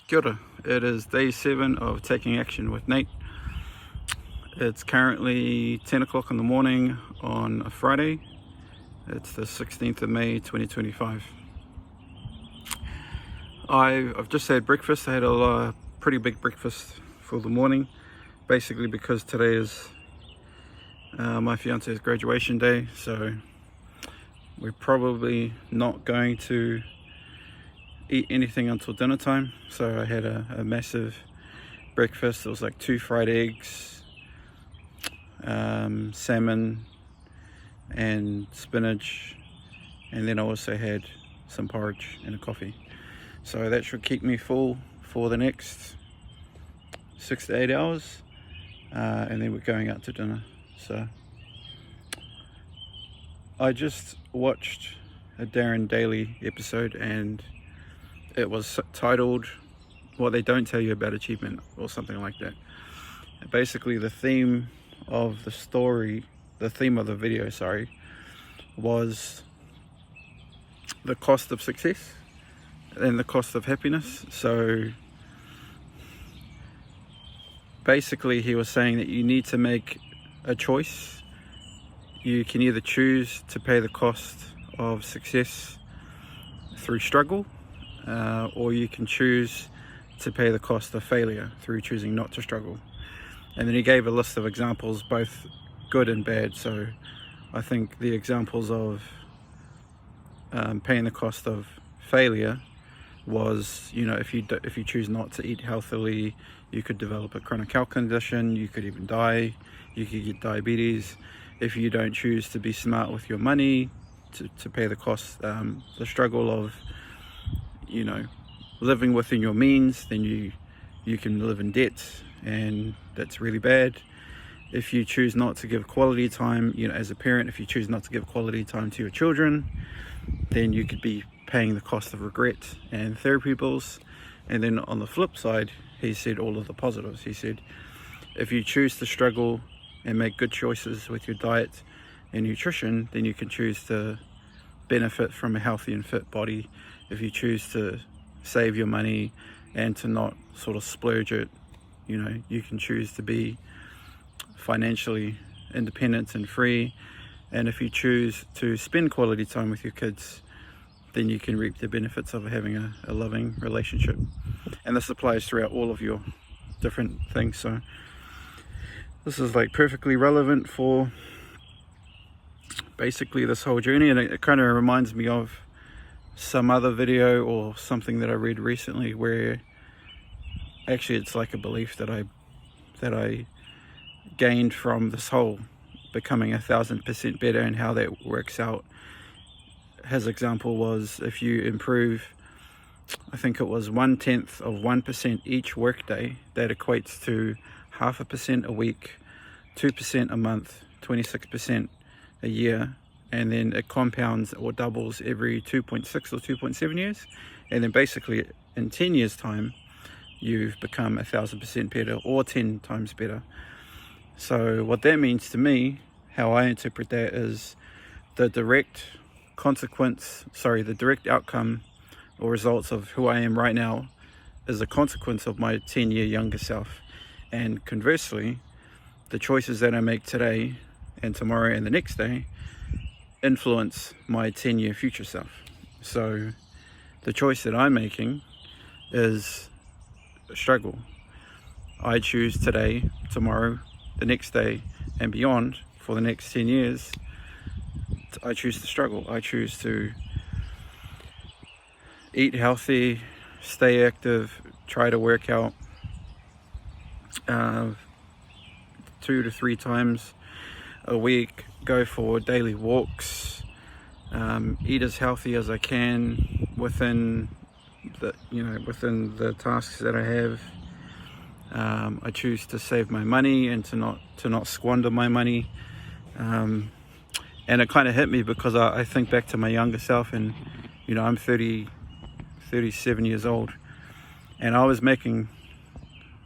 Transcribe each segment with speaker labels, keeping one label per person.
Speaker 1: Kia ora. It is day 7 of Taking Action with Nate. It's currently 10 o'clock in the morning on a Friday. It's the 16th of May 2025. I've just had breakfast. I had a pretty big breakfast for the morning, basically because today is my fiance's graduation day, so we're probably not going to eat anything until dinner time. So I had a massive breakfast. It was like 2 fried eggs, salmon and spinach, and then I also had some porridge and a coffee. So that should keep me full for the next 6 to 8 hours, and then we're going out to dinner. So I just watched a DarrenDaily episode, and it was titled "What They Don't Tell You About Achievement" or something like that. And basically the theme of the video, was the cost of success and the cost of happiness. So basically he was saying that you need to make a choice. You can either choose to pay the cost of success through struggle, or you can choose to pay the cost of failure through choosing not to struggle. And then he gave a list of examples, both good and bad. So I think the examples of paying the cost of failure was, if you choose not to eat healthily, you could develop a chronic health condition, you could even die, you could get diabetes. If you don't choose to be smart with your money, to pay the cost, the struggle of living within your means, then you can live in debt, and that's really bad. If you choose not to give quality time, as a parent, if you choose not to give quality time to your children, then you could be paying the cost of regret and therapy bills. And then on the flip side, he said all of the positives. He said if you choose to struggle and make good choices with your diet and nutrition, then you can choose to benefit from a healthy and fit body. If you choose to save your money and to not sort of splurge it, you can choose to be financially independent and free. And if you choose to spend quality time with your kids, then you can reap the benefits of having a loving relationship. And this applies throughout all of your different things. So this is like perfectly relevant for basically this whole journey. And it kind of reminds me of some other video or something that I read recently, where actually it's like a belief that I gained from this whole becoming 1,000% better, and how that works out. His example was, if you improve, I think it was 0.1% each workday, that equates to 0.5% a week, 2% a month, 26% a year, and then it compounds or doubles every 2.6 or 2.7 years, and then basically in 10 years time you've become 1,000% better, or 10 times better. So what that means to me, how I interpret that, is the direct outcome or results of who I am right now is a consequence of my 10-year younger self. And conversely, the choices that I make today and tomorrow and the next day influence my 10-year future self. So the choice that I'm making is a struggle. I choose today, tomorrow, the next day and beyond, for the next 10 years, I choose to struggle. I choose to eat healthy, stay active, try to work out 2 to 3 times a week, go for daily walks, eat as healthy as I can within the tasks that I have. I choose to save my money and to not squander my money. And it kind of hit me because I think back to my younger self, and I'm 37 years old, and I was making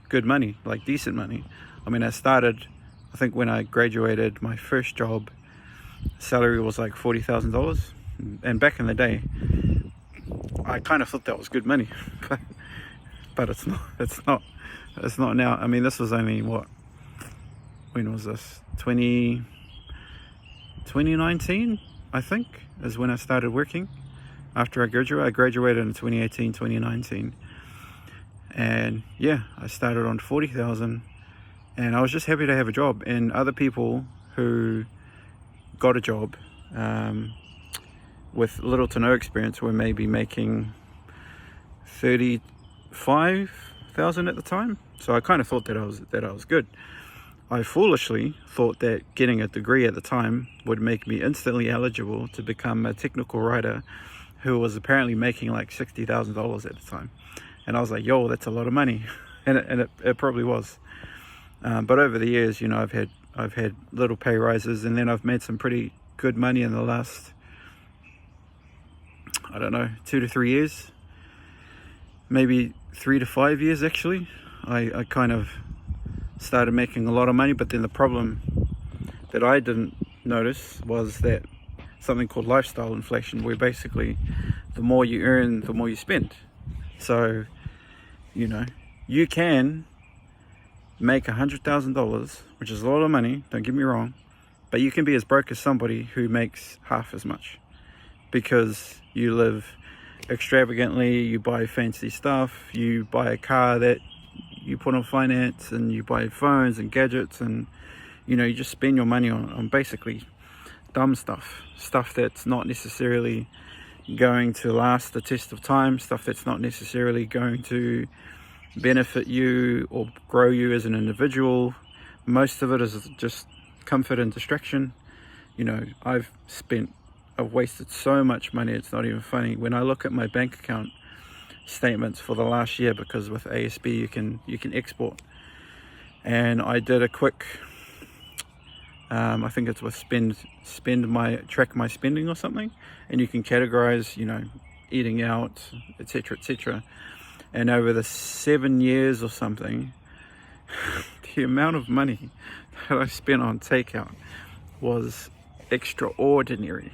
Speaker 1: good money, like decent money. I mean, I started, I think when I graduated, my first job salary was like $40,000, and back in the day I kind of thought that was good money. but it's not. It's not now. I mean, this was only what? When was this? 2019, I think, is when I started working. After I graduated in 2018, 2019, and yeah, I started on 40,000, and I was just happy to have a job. And other people who got a job with little to no experience were maybe making 35,000 at the time. So I kind of thought that I was good. I foolishly thought that getting a degree at the time would make me instantly eligible to become a technical writer who was apparently making like $60,000 at the time. And I was like, yo, that's a lot of money. and it probably was. But over the years, you know, I've had little pay rises, and then I've made some pretty good money in the last, I don't know, 2 to 3 years, maybe 3 to 5 years actually. I kind of started making a lot of money, but then the problem that I didn't notice was that something called lifestyle inflation, where basically the more you earn, the more you spend. So, you know, you can make $100,000, which is a lot of money, don't get me wrong, but you can be as broke as somebody who makes half as much, because you live extravagantly, you buy fancy stuff, you buy a car that you put on finance, and you buy phones and gadgets, and you know, you just spend your money on basically dumb stuff that's not necessarily going to last the test of time, stuff that's not necessarily going to benefit you or grow you as an individual. Most of it is just comfort and distraction. You know, I've wasted so much money, it's not even funny. When I look at my bank account statements for the last year, because with ASB you can export, and I did a quick I think it's with track my spending or something, and you can categorize, you know, eating out, etc. And over the 7 years or something, the amount of money that I spent on takeout was extraordinary.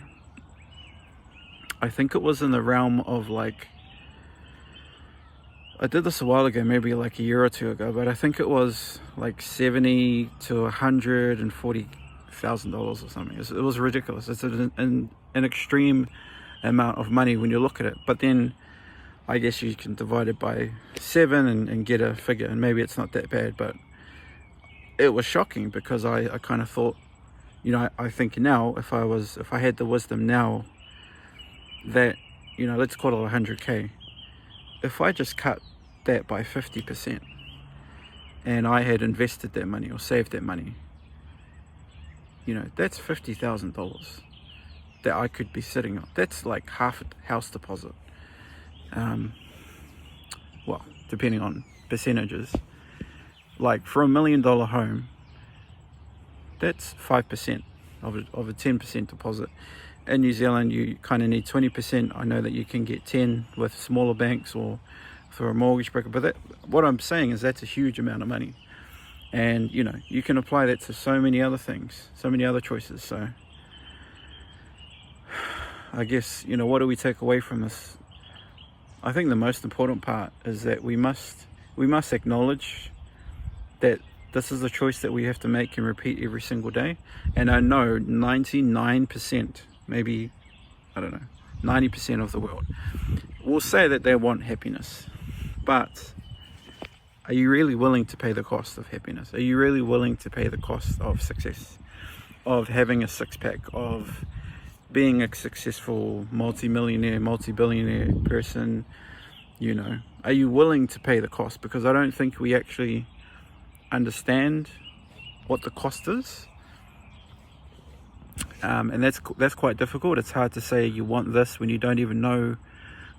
Speaker 1: I think it was in the realm of like, I did this a while ago, maybe like a year or two ago, but I think it was like $70,000 to $140,000 or something. It was ridiculous. It's an extreme amount of money when you look at it. But then I guess you can divide it by 7 and get a figure, and maybe it's not that bad. But it was shocking, because I kind of thought, you know, I think now, if I had the wisdom now that, you know, let's call it 100K, if I just cut that by 50% and I had invested that money or saved that money, you know, that's $50,000 that I could be sitting on. That's like half a house deposit. Well, depending on percentages, like for $1 million home, that's 5% of a 10% deposit. In New Zealand, you kind of need 20%. I know that you can get 10 with smaller banks or for a mortgage broker, but what I'm saying is that's a huge amount of money. And, you know, you can apply that to so many other things, so many other choices. So I guess, you know, what do we take away from this? I think the most important part is that we must acknowledge that this is a choice that we have to make and repeat every single day. And I know 99%, maybe, I don't know, 90% of the world will say that they want happiness. But are you really willing to pay the cost of happiness? Are you really willing to pay the cost of success, of having a six-pack, of being a successful multi-millionaire, multi-billionaire person? You know, are you willing to pay the cost? Because I don't think we actually understand what the cost is. And that's quite difficult. It's hard to say you want this when you don't even know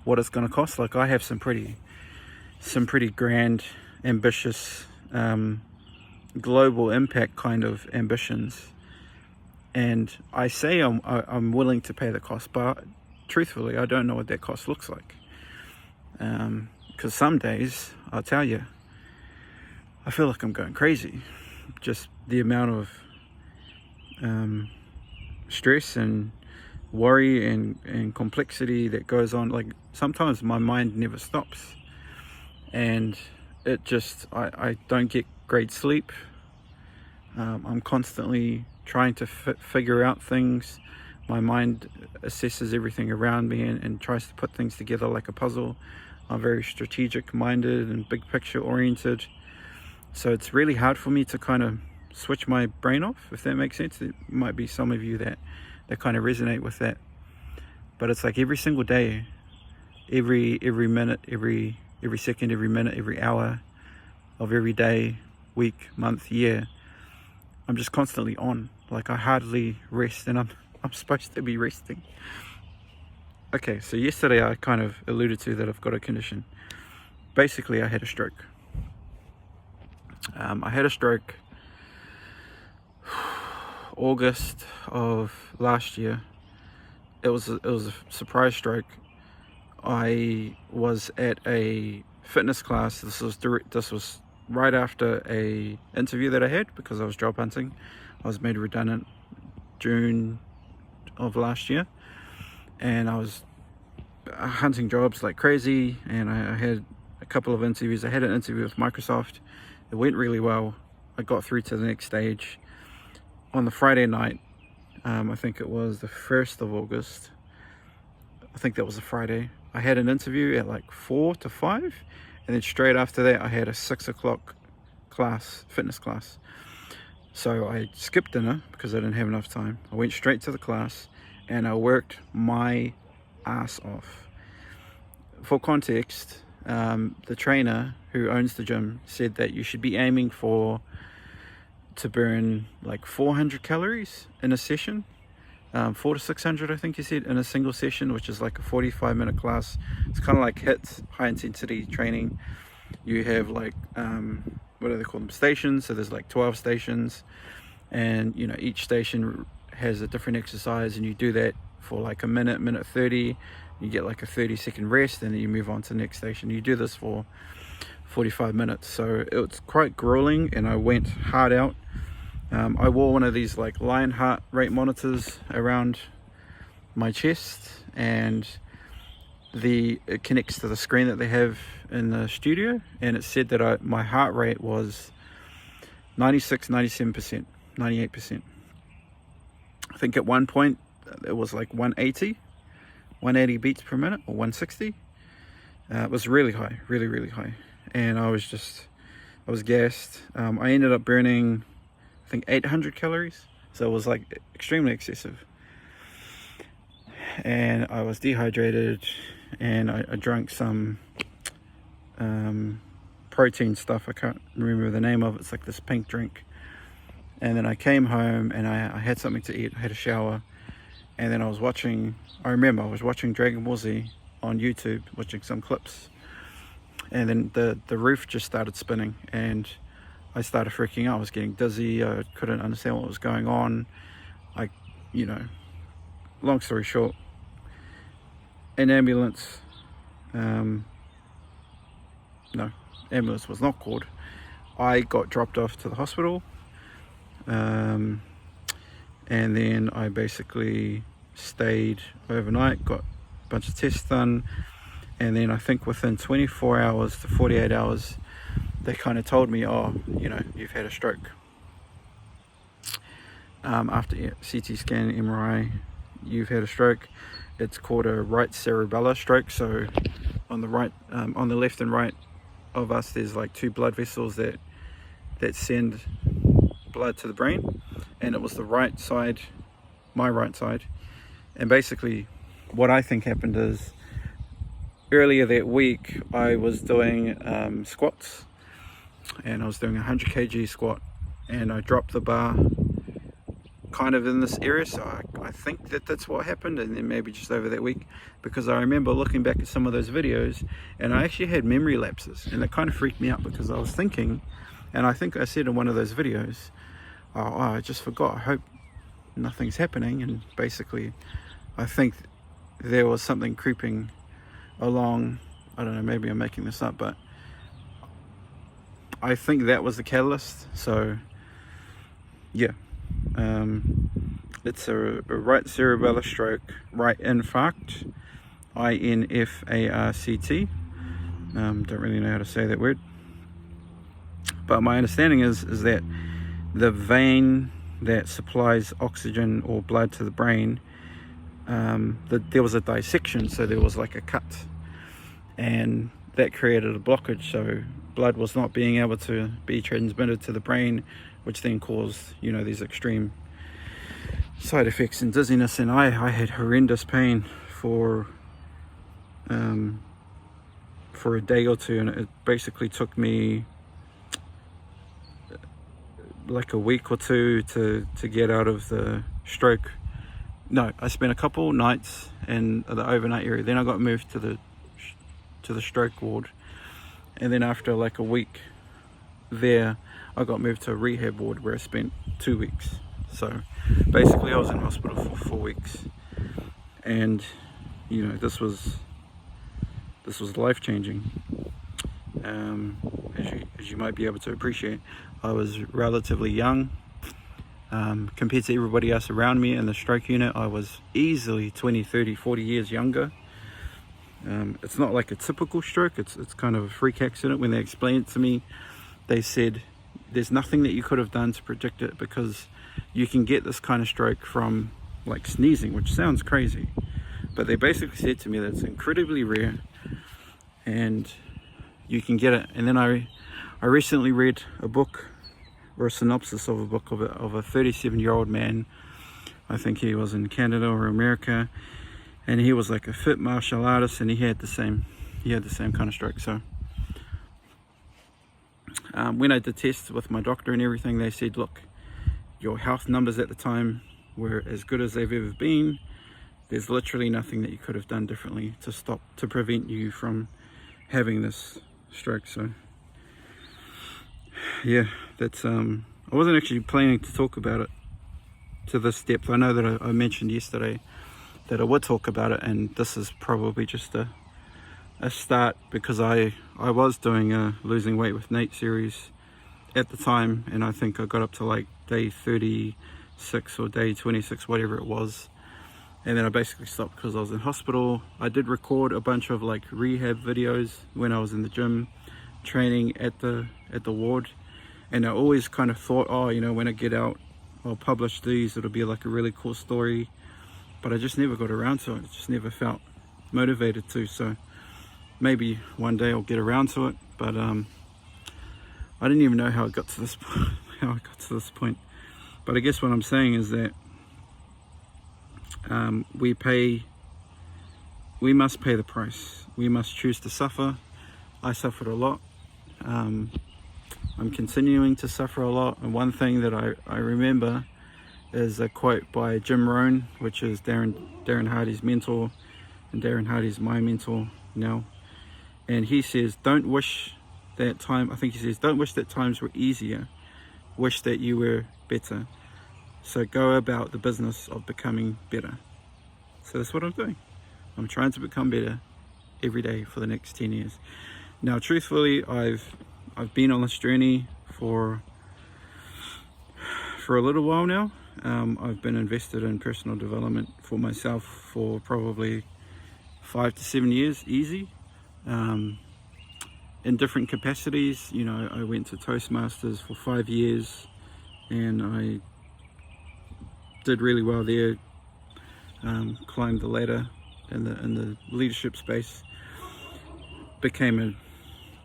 Speaker 1: what it's going to cost. Like, I have some pretty grand, ambitious, global impact kind of ambitions, and I say I'm willing to pay the cost, but truthfully I don't know what that cost looks like, because some days, I'll tell you, I feel like I'm going crazy. Just the amount of stress and worry and complexity that goes on. Like, sometimes my mind never stops, and it just, I don't get great sleep. I'm constantly trying to figure out things. My mind assesses everything around me and tries to put things together like a puzzle. I'm very strategic minded and big picture oriented, so it's really hard for me to kind of switch my brain off, if that makes sense. There might be some of you that kind of resonate with that, but it's like every single day, every minute, every second, every minute, every hour of every day, week, month, year, I'm just constantly on. Like, I hardly rest, and I'm supposed to be resting. Okay, so yesterday I kind of alluded to that I've got a condition. Basically, I had a stroke. I had a stroke August of last year. It was a surprise stroke. I was at a fitness class. This was right after a interview that I had, because I was job hunting. I was made redundant June of last year, and I was hunting jobs like crazy, and I had a couple of interviews. I had an interview with Microsoft. It went really well. I got through to the next stage. On the Friday night, I think it was the 1st of August, I think that was a Friday, I had an interview at like 4 to 5, and then straight after that I had a 6 o'clock class, fitness class. So I skipped dinner because I didn't have enough time. I went straight to the class and I worked my ass off. For context, the trainer who owns the gym said that you should be aiming to burn like 400 calories in a session, 400 to 600 I think he said, in a single session, which is like a 45-minute class. It's kind of like HIIT, high intensity training. You have like what do they call them, stations. So there's like 12 stations, and you know, each station has a different exercise, and you do that for like a minute 30. You get like a 30-second rest, and then you move on to the next station. You do this for 45 minutes. So it's quite grueling, and I went hard out. I wore one of these like lion heart rate monitors around my chest, and it connects to the screen that they have in the studio, and it said that my heart rate was 96, 97%, 98%. I think at one point it was like 180 beats per minute, or 160. It was really high, really high, and I was gassed. I ended up burning, I think, 800 calories, so it was like extremely excessive, and I was dehydrated, and I drank some protein stuff. I can't remember the name of it. It's like this pink drink. And then I came home and I had something to eat. I had a shower, and then I was watching Dragon Ball Z on YouTube, watching some clips, and then the roof just started spinning, and I started freaking out. I was getting dizzy. I couldn't understand what was going on. Long story short, an ambulance, no, ambulance was not called. I got dropped off to the hospital, and then I basically stayed overnight, got a bunch of tests done, and then I think within 24 hours to 48 hours, they kind of told me, oh, you've had a stroke. After CT scan, MRI, you've had a stroke. It's called a right cerebellar stroke. So on the right, on the left and right of us, there's like two blood vessels that send blood to the brain, and it was the right side, my right side. And basically what I think happened is, earlier that week I was doing squats, and I was doing a 100 kg squat, and I dropped the bar kind of in this area. So I think that's what happened, and then maybe just over that week, because I remember looking back at some of those videos, and I actually had memory lapses, and it kind of freaked me out, because I was thinking, and I think I said in one of those videos, oh, I just forgot, I hope nothing's happening. And basically I think there was something creeping along. I don't know, maybe I'm making this up, but I think that was the catalyst. So yeah, it's a right cerebellar stroke, right infarct, INFARCT, Don't really know how to say that word, but my understanding is that the vein that supplies oxygen or blood to the brain, there was a dissection, so there was like a cut, and that created a blockage, so blood was not being able to be transmitted to the brain, which then caused, you know, these extreme side effects and dizziness. And I had horrendous pain for a day or two, and it basically took me like a week or two to get out of the stroke. No, I spent a couple nights in the overnight area, then I got moved to the stroke ward, and then after like a week there I got moved to a rehab ward where I spent 2 weeks. So basically I was in hospital for 4 weeks, and you know, this was life-changing. As you might be able to appreciate, I was relatively young compared to everybody else around me in the stroke unit. I was easily 20, 30, 40 years younger. It's not like a typical stroke, it's kind of a freak accident. When they explained it to me, they said there's nothing that you could have done to predict it, because you can get this kind of stroke from like sneezing, which sounds crazy, but they basically said to me that it's incredibly rare and you can get it. And then I recently read a book, or a synopsis of a book of a 37-year-old man. I think he was in Canada or America, and he was like a fit martial artist, and he had the same kind of stroke. So when I did tests with my doctor and everything, they said, look, your health numbers at the time were as good as they've ever been. There's literally nothing that you could have done differently to prevent you from having this stroke. So yeah, that's I wasn't actually planning to talk about it to this depth. I know that I mentioned yesterday that I would talk about it, and this is probably just a start, because I was doing a losing weight with Nate series at the time, and I think I got up to like day 36 or day 26, whatever it was, and then I basically stopped because I was in hospital. I did record a bunch of like rehab videos when I was in the gym training at the ward, and I always kind of thought, oh, you know, when I get out I'll publish these, it'll be like a really cool story, but I just never got around to it. Just never felt motivated to. So maybe one day I'll get around to it, but I didn't even know how it got to this point. But I guess what I'm saying is that we must pay the price. We must choose to suffer. I suffered a lot. I'm continuing to suffer a lot, and one thing that I remember is a quote by Jim Rohn, which is Darren Hardy's mentor, and Darren Hardy's my mentor now. And he says, don't wish that times were easier, wish that you were better. So go about the business of becoming better. So that's what I'm doing. I'm trying to become better every day for the next 10 years. Now, truthfully, I've been on this journey for a little while now. I've been invested in personal development for myself for probably 5 to 7 years, easy. In different capacities. You know, I went to Toastmasters for 5 years, and I did really well there. Climbed the ladder in the leadership space. Became a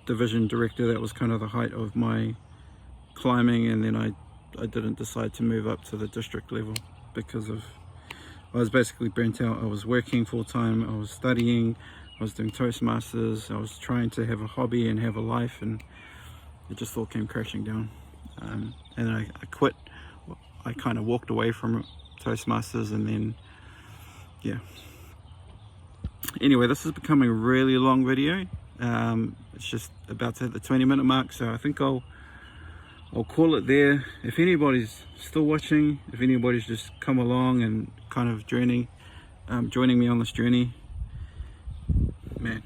Speaker 1: division director. That was kind of the height of my climbing, and then I didn't decide to move up to the district level because I was basically burnt out. I was working full-time, I was studying, I was doing Toastmasters, I was trying to have a hobby and have a life, and it just all came crashing down. And I quit. I kind of walked away from Toastmasters, and then yeah. Anyway, this is becoming a really long video. It's just about to hit the 20-minute mark, so I think I'll call it there. If anybody's still watching, if anybody's just come along and kind of joining me on this journey, man,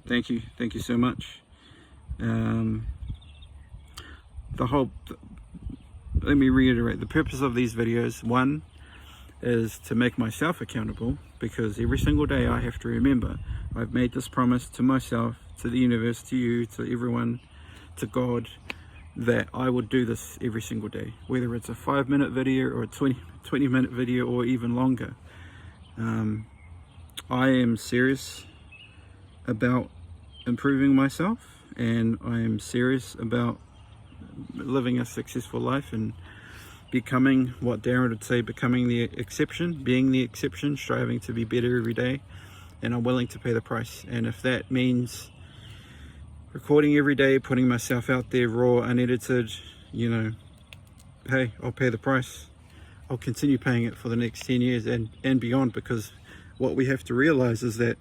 Speaker 1: thank you so much. Let me reiterate, the purpose of these videos, one, is to make myself accountable, because every single day I have to remember I've made this promise to myself to the universe, to you, to everyone, to God, that I would do this every single day, whether it's a 5-minute video or a 20-minute video or even longer. I am serious about improving myself, and I am serious about living a successful life and becoming what Darren would say, becoming the exception, being the exception, striving to be better every day, and I'm willing to pay the price. And if that means recording every day, putting myself out there raw, unedited, you know, hey, I'll pay the price. I'll continue paying it for the next 10 years and beyond, because what we have to realize is that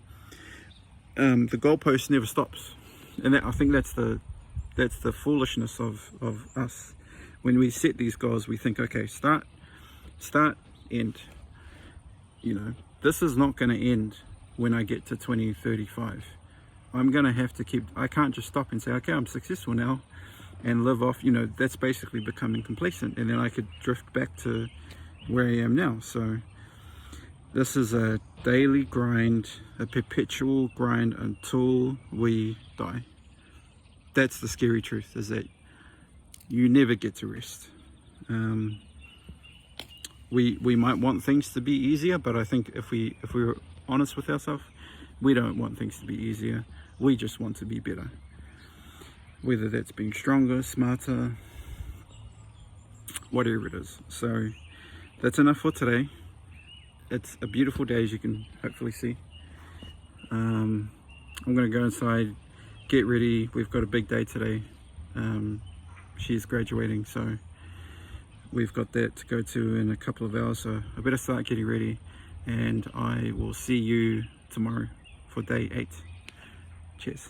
Speaker 1: the goalpost never stops. And that, I think that's the foolishness of us. When we set these goals, we think, okay, start, end. You know, this is not going to end when I get to 2035. I'm going to have to keep, I can't just stop and say, okay, I'm successful now, and live off, you know, that's basically becoming complacent, and then I could drift back to where I am now. So this is a daily grind, a perpetual grind until we die. That's the scary truth, is that you never get to rest. We might want things to be easier, but I think if we're honest with ourselves, we don't want things to be easier. We just want to be better. Whether that's being stronger, smarter, whatever it is. So that's enough for today. It's a beautiful day, as you can hopefully see. I'm going to go inside, get ready. We've got a big day today. She's graduating, so we've got that to go to in a couple of hours. So I better start getting ready, and I will see you tomorrow for day 8. Cheers.